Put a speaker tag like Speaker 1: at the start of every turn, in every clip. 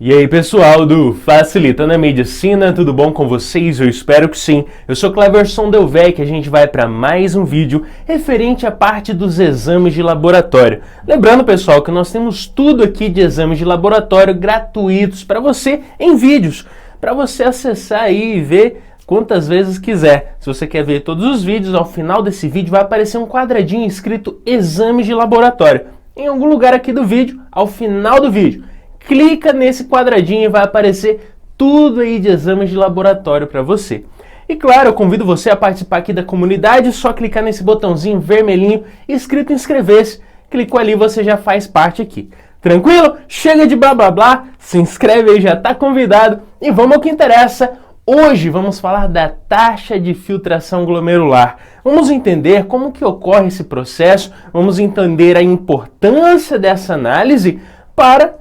Speaker 1: E aí pessoal do Facilitando a Medicina, tudo bom com vocês? Eu espero que sim. Eu sou Cleverson Delvecq e a gente vai para mais um vídeo referente à parte dos exames de laboratório. Lembrando pessoal que nós temos tudo aqui de exames de laboratório gratuitos para você em vídeos, para você acessar aí e ver quantas vezes quiser. Se você quer ver todos os vídeos, ao final desse vídeo vai aparecer um quadradinho escrito exames de laboratório. Em algum lugar aqui do vídeo, ao final do vídeo. Clica nesse quadradinho e vai aparecer tudo aí de exames de laboratório para você. E claro, eu convido você a participar aqui da comunidade, só clicar nesse botãozinho vermelhinho escrito inscrever-se. Clicou ali, você já faz parte aqui. Tranquilo? Chega de blá blá blá, se inscreve aí, já está convidado e vamos ao que interessa. Hoje vamos falar da taxa de filtração glomerular. Vamos entender como que ocorre esse processo, vamos entender a importância dessa análise para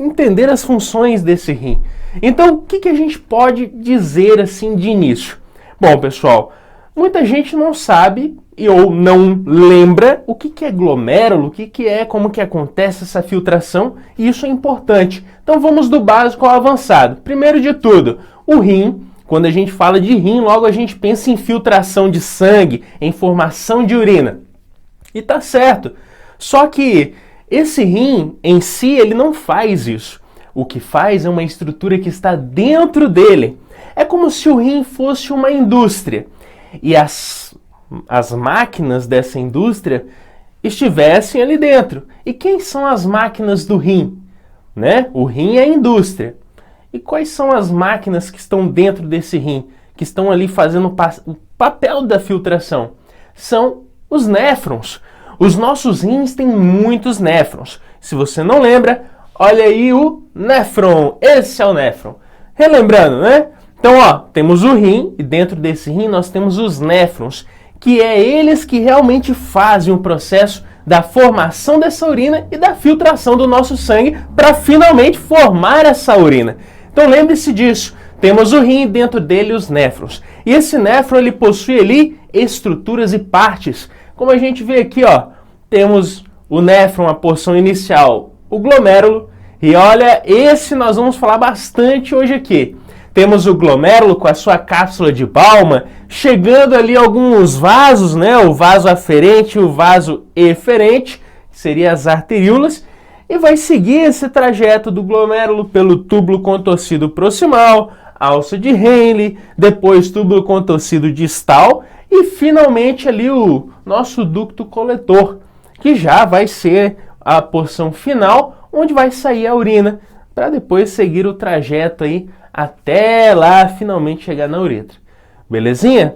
Speaker 1: entender as funções desse rim. Então, o que a gente pode dizer assim de início? Bom, pessoal, muita gente não sabe ou não lembra o que é glomérulo, como que acontece essa filtração, e isso é importante. Então, vamos do básico ao avançado. Primeiro de tudo, o rim. Quando a gente fala de rim, logo a gente pensa em filtração de sangue, em formação de urina. E tá certo. Só que esse rim, em si, ele não faz isso. O que faz é uma estrutura que está dentro dele. É como se o rim fosse uma indústria. E as máquinas dessa indústria estivessem ali dentro. E quem são as máquinas do rim? Né? O rim é a indústria. E quais são as máquinas que estão dentro desse rim? Que estão ali fazendo o papel da filtração? São os néfrons. Os nossos rins têm muitos néfrons. Se você não lembra, olha aí o néfron. Esse é o néfron. Relembrando, né? Então, ó, temos o rim e dentro desse rim nós temos os néfrons, que é eles que realmente fazem o processo da formação dessa urina e da filtração do nosso sangue para finalmente formar essa urina. Então, lembre-se disso. Temos o rim e dentro dele os néfrons. E esse néfron ele possui ali estruturas e partes. Como a gente vê aqui, ó, temos o néfron, a porção inicial, o glomérulo, e olha, esse nós vamos falar bastante hoje aqui. Temos o glomérulo com a sua cápsula de Bowman, chegando ali alguns vasos, né, o vaso aferente e o vaso eferente, que seriam as arteríolas, e vai seguir esse trajeto do glomérulo pelo túbulo contorcido proximal, alça de Henle, depois túbulo contorcido distal, e finalmente ali o nosso ducto coletor, que já vai ser a porção final, onde vai sair a urina, para depois seguir o trajeto aí até lá finalmente chegar na uretra. Belezinha?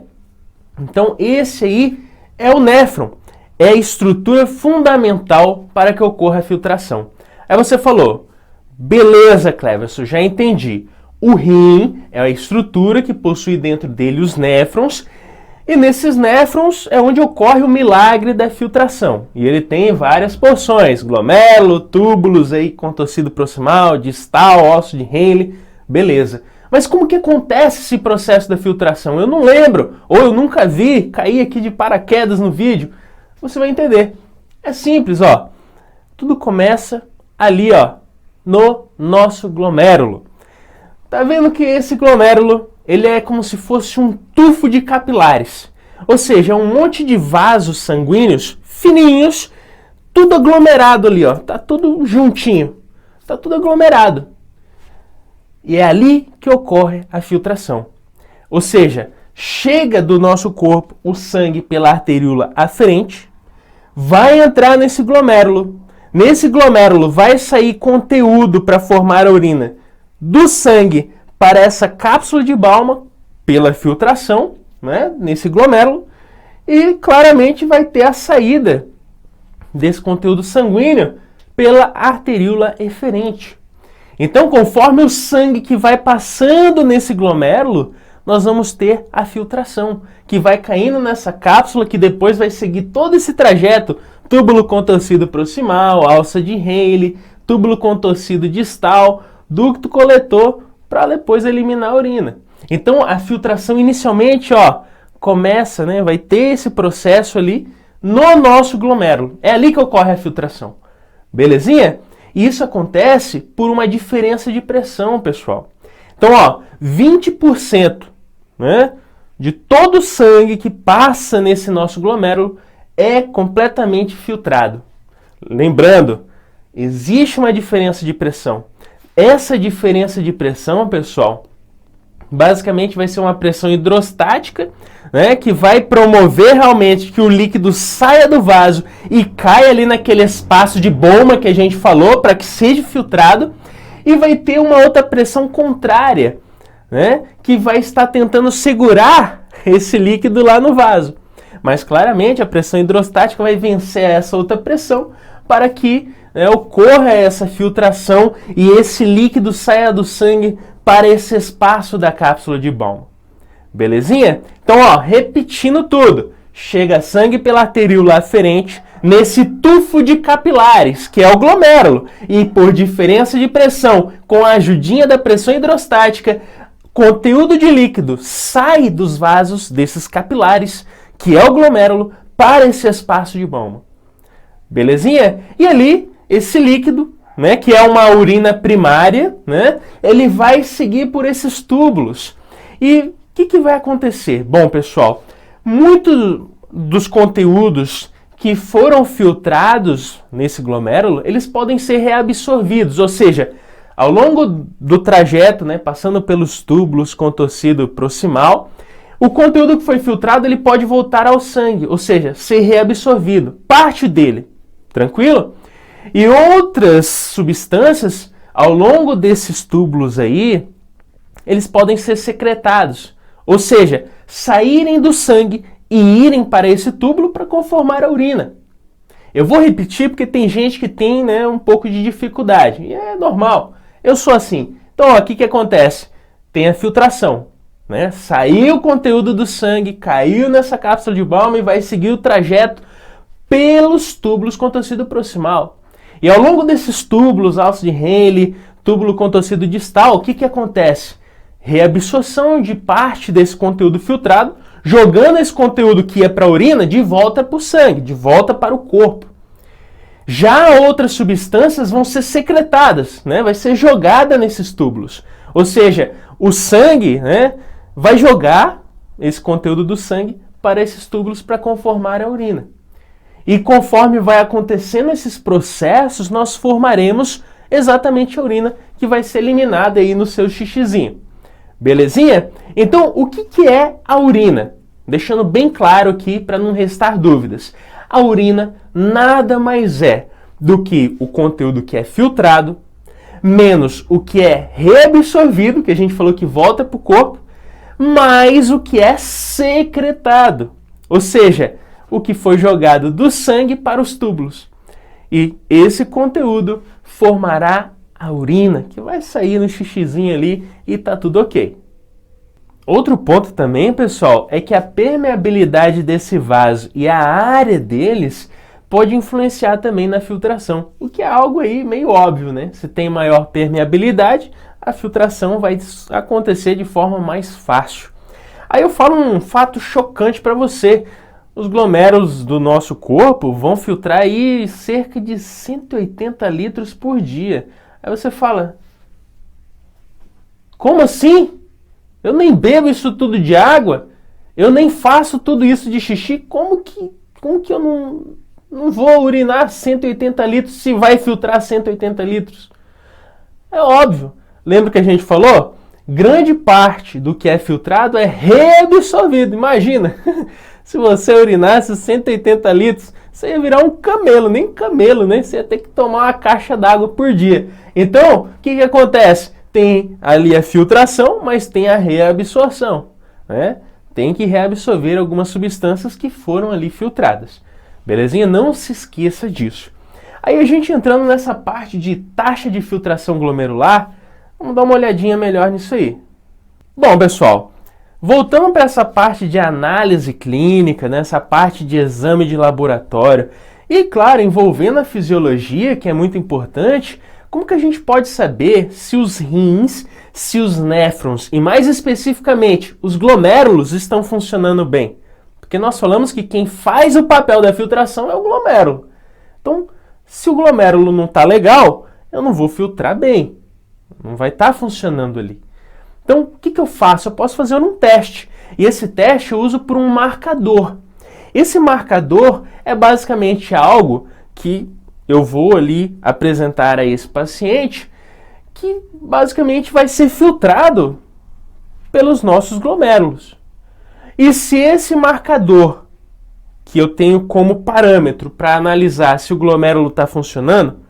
Speaker 1: Então esse aí é o néfron, é a estrutura fundamental para que ocorra a filtração. Aí você falou, beleza, Cleverson, já entendi. O rim é a estrutura que possui dentro dele os néfrons, e nesses néfrons é onde ocorre o milagre da filtração. E ele tem várias porções, glomérulo, túbulos, aí, contorcido proximal, distal, osso de Henle, beleza. Mas como que acontece esse processo da filtração? Eu não lembro, ou eu nunca vi, caí aqui de paraquedas no vídeo. Você vai entender. É simples, ó. Tudo começa ali, ó, no nosso glomérulo. Tá vendo que esse glomérulo, ele é como se fosse um tufo de capilares. Ou seja, um monte de vasos sanguíneos fininhos, tudo aglomerado ali, ó. Tá tudo juntinho. Tá tudo aglomerado. E é ali que ocorre a filtração. Ou seja, chega do nosso corpo o sangue pela arteríola aferente, vai entrar nesse glomérulo. Nesse glomérulo vai sair conteúdo para formar a urina do sangue para essa cápsula de Bowman pela filtração, né, nesse glomérulo, e claramente vai ter a saída desse conteúdo sanguíneo pela arteríola eferente. Então, conforme o sangue que vai passando nesse glomérulo, nós vamos ter a filtração, que vai caindo nessa cápsula, que depois vai seguir todo esse trajeto, túbulo contorcido proximal, alça de Henle, túbulo contorcido distal, ducto coletor, para depois eliminar a urina. Então, a filtração inicialmente, ó, começa, né, vai ter esse processo ali no nosso glomérulo. É ali que ocorre a filtração. Belezinha? E isso acontece por uma diferença de pressão, pessoal. Então, ó, 20%, né, de todo o sangue que passa nesse nosso glomérulo é completamente filtrado. Lembrando, existe uma diferença de pressão. Essa diferença de pressão, pessoal, basicamente vai ser uma pressão hidrostática, né, que vai promover realmente que o líquido saia do vaso e caia ali naquele espaço de bomba que a gente falou para que seja filtrado, e vai ter uma outra pressão contrária, né, que vai estar tentando segurar esse líquido lá no vaso. Mas claramente a pressão hidrostática vai vencer essa outra pressão para que ocorra essa filtração e esse líquido saia do sangue para esse espaço da cápsula de Bowman. Belezinha? Então, ó, repetindo tudo. Chega sangue pela arteríola aferente nesse tufo de capilares, que é o glomérulo, e por diferença de pressão, com a ajudinha da pressão hidrostática, conteúdo de líquido sai dos vasos desses capilares, que é o glomérulo, para esse espaço de Bowman. Belezinha? E ali, esse líquido, né, que é uma urina primária, né, ele vai seguir por esses túbulos. E o que vai acontecer? Bom, pessoal, muitos dos conteúdos que foram filtrados nesse glomérulo, eles podem ser reabsorvidos, ou seja, ao longo do trajeto, né, passando pelos túbulos com tecido proximal, o conteúdo que foi filtrado ele pode voltar ao sangue, ou seja, ser reabsorvido, parte dele, tranquilo? E outras substâncias, ao longo desses túbulos aí, eles podem ser secretados, ou seja, saírem do sangue e irem para esse túbulo para conformar a urina. Eu vou repetir porque tem gente que tem, né, um pouco de dificuldade, e é normal, eu sou assim. Então, ó, o que acontece? Tem a filtração. Né? Saiu o conteúdo do sangue, caiu nessa cápsula de Bowman e vai seguir o trajeto pelos túbulos com tecido proximal. E ao longo desses túbulos, alço de Henle, túbulo com tecido distal, o que acontece? Reabsorção de parte desse conteúdo filtrado, jogando esse conteúdo que ia para a urina de volta para o sangue, de volta para o corpo. Já outras substâncias vão ser secretadas, né? Vai ser jogada nesses túbulos. Ou seja, o sangue, né, vai jogar esse conteúdo do sangue para esses túbulos para conformar a urina. E conforme vai acontecendo esses processos, nós formaremos exatamente a urina que vai ser eliminada aí no seu xixizinho. Belezinha? Então, o que é a urina? Deixando bem claro aqui para não restar dúvidas. A urina nada mais é do que o conteúdo que é filtrado, menos o que é reabsorvido, que a gente falou que volta para o corpo, mais o que é secretado, ou seja, o que foi jogado do sangue para os túbulos. E esse conteúdo formará a urina, que vai sair no xixizinho ali e tá tudo ok. Outro ponto também, pessoal, é que a permeabilidade desse vaso e a área deles pode influenciar também na filtração, o que é algo aí meio óbvio, né? Se tem maior permeabilidade, a filtração vai acontecer de forma mais fácil. Aí eu falo um fato chocante para você. Os glomérulos do nosso corpo vão filtrar aí cerca de 180 litros por dia. Aí você fala, como assim? Eu nem bebo isso tudo de água? Eu nem faço tudo isso de xixi? Como que eu não vou urinar 180 litros se vai filtrar 180 litros? É óbvio. Lembra que a gente falou? Grande parte do que é filtrado é reabsorvido. Imagina, se você urinasse 180 litros, você ia virar um camelo, nem camelo, né? Você ia ter que tomar uma caixa d'água por dia. Então, o que acontece? Tem ali a filtração, mas tem a reabsorção, né? Tem que reabsorver algumas substâncias que foram ali filtradas. Belezinha? Não se esqueça disso. Aí a gente entrando nessa parte de taxa de filtração glomerular, vamos dar uma olhadinha melhor nisso aí. Bom, pessoal, voltando para essa parte de análise clínica, nessa parte de exame de laboratório, e claro, envolvendo a fisiologia, que é muito importante, como que a gente pode saber se os rins, se os néfrons e mais especificamente os glomérulos estão funcionando bem? Porque nós falamos que quem faz o papel da filtração é o glomérulo. Então, se o glomérulo não está legal, eu não vou filtrar bem. Não vai estar funcionando ali. Então, o que eu faço? Eu posso fazer um teste. E esse teste eu uso por um marcador. Esse marcador é basicamente algo que eu vou ali apresentar a esse paciente, que basicamente vai ser filtrado pelos nossos glomérulos. E se esse marcador, que eu tenho como parâmetro para analisar se o glomérulo está funcionando,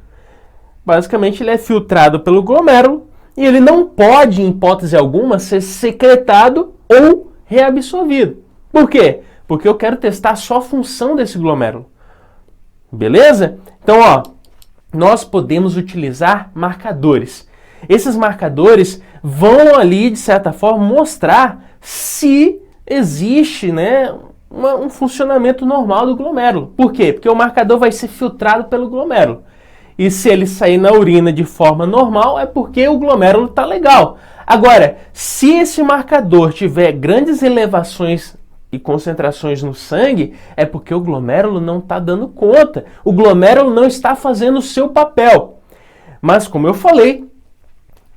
Speaker 1: basicamente ele é filtrado pelo glomérulo e ele não pode, em hipótese alguma, ser secretado ou reabsorvido. Por quê? Porque eu quero testar só a função desse glomérulo. Beleza? Então, ó, nós podemos utilizar marcadores. Esses marcadores vão ali, de certa forma, mostrar se existe, né, um funcionamento normal do glomérulo. Por quê? Porque o marcador vai ser filtrado pelo glomérulo. E se ele sair na urina de forma normal, é porque o glomérulo está legal. Agora, se esse marcador tiver grandes elevações e concentrações no sangue, é porque o glomérulo não está dando conta. O glomérulo não está fazendo o seu papel. Mas, como eu falei,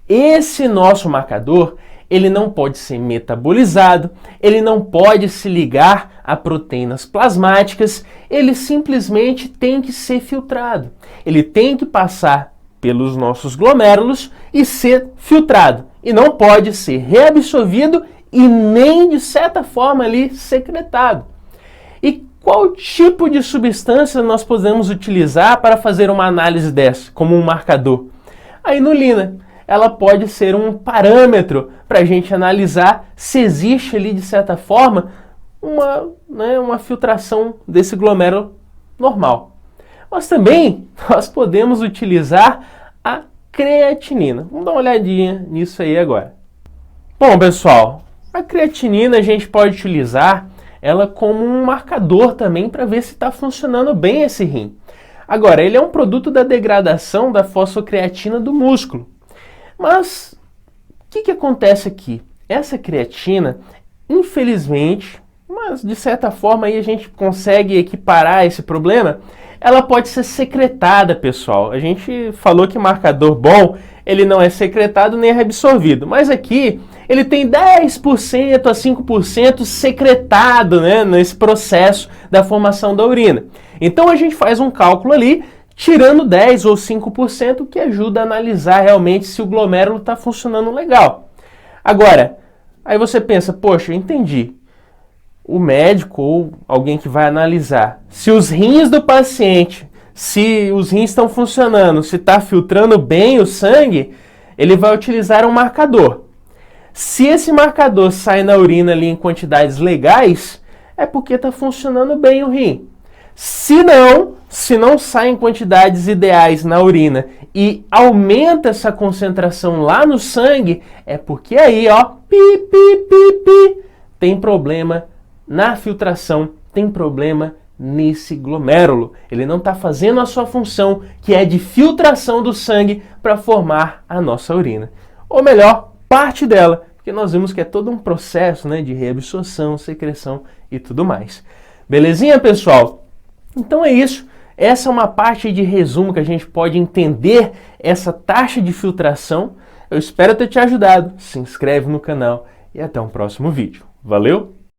Speaker 1: esse nosso marcador, ele não pode ser metabolizado, ele não pode se ligar a proteínas plasmáticas, ele simplesmente tem que ser filtrado. Ele tem que passar pelos nossos glomérulos e ser filtrado. E não pode ser reabsorvido e nem, de certa forma, ali secretado. E qual tipo de substância nós podemos utilizar para fazer uma análise dessa, como um marcador? A inulina. Ela pode ser um parâmetro para a gente analisar se existe ali, de certa forma, uma filtração desse glomérulo normal. Mas também nós podemos utilizar a creatinina. Vamos dar uma olhadinha nisso aí agora. Bom, pessoal, a creatinina a gente pode utilizar ela como um marcador também para ver se está funcionando bem esse rim. Agora, ele é um produto da degradação da fosfocreatina do músculo. Mas o que acontece aqui? Essa creatina, infelizmente, mas de certa forma aí a gente consegue equiparar esse problema, ela pode ser secretada, pessoal. A gente falou que marcador bom, ele não é secretado nem reabsorvido, mas aqui ele tem 10% a 5% secretado, né, nesse processo da formação da urina. Então a gente faz um cálculo ali, tirando 10 ou 5%, que ajuda a analisar realmente se o glomérulo está funcionando legal. Agora, aí você pensa, poxa, entendi. O médico ou alguém que vai analisar se os rins do paciente, se os rins estão funcionando, se está filtrando bem o sangue, ele vai utilizar um marcador. Se esse marcador sai na urina ali em quantidades legais, é porque está funcionando bem o rim. Se não sai em quantidades ideais na urina e aumenta essa concentração lá no sangue, é porque aí, ó, tem problema na filtração, tem problema nesse glomérulo. Ele não está fazendo a sua função, que é de filtração do sangue para formar a nossa urina. Ou melhor, parte dela, porque nós vimos que é todo um processo, né, de reabsorção, secreção e tudo mais. Belezinha, pessoal? Então é isso. Essa é uma parte de resumo que a gente pode entender essa taxa de filtração. Eu espero ter te ajudado. Se inscreve no canal e até um próximo vídeo. Valeu!